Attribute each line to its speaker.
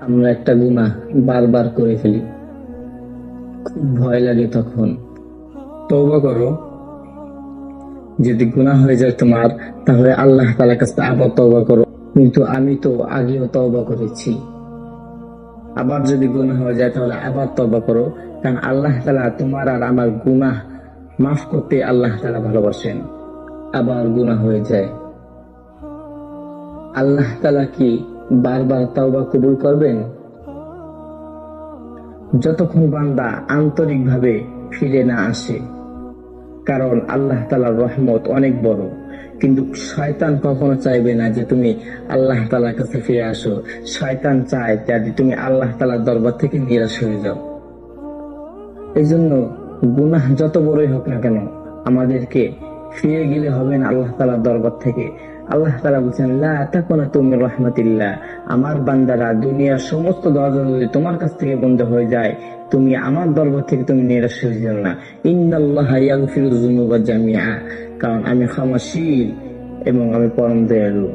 Speaker 1: আমরা একটা গুনাহ বারবার করে ফেলি, খুব ভয় লাগে তখন। তওবা করো, যদি গুনাহ হয়ে যায় তোমার, তাহলে আল্লাহ তাআলার কাছে আবার তওবা করো। কিন্তু আমি তো আগেও তওবা করেছি, আবার যদি গুনাহ হয়ে যায় তাহলে আবার তওবা করো। কারণ আল্লাহ তাআলা তোমার আর আমার গুনাহ মাফ করতে আল্লাহ তাআলা ভালোবাসেন। আবার গুনাহ হয়ে যায়, আল্লাহ তাআলা কি বারবার তওবা কবুল করবেন? যতক্ষণ বান্দা আন্তরিকভাবে ফিরে না আসে। কারণ আল্লাহ তাআলার রহমত অনেক বড়, কিন্তু শয়তান কখনো চাইবে না যে তুমি আল্লাহ তাআলার কাছে ফিরে আসো। শয়তান চায় যাতে তুমি আল্লাহ তাআলার দরবার থেকে নিরাশ হয়ে যাও। এই জন্য গুনাহ যত বড়ই হোক না কেন, আমাদেরকে ফিরে গেলে হবে না আল্লাহ তাআলার দরবার থেকে। আল্লাহ তাআলা বলছেন, লা তাকুনাতু মির রাহমাতিল্লাহ, আমার বান্দারা দুনিয়ার সমস্ত দরজা যদি তোমার কাছ থেকে বন্ধ হয়ে যায়, তুমি আমার দরবার থেকে তুমি নিরাশ হয়ে যাও না। ইন্নাল্লাহা ইয়াগফিরুয যুনুবা জামিআ, কারণ আমি ক্ষমাশীল এবং আমি পরম দয়ালু।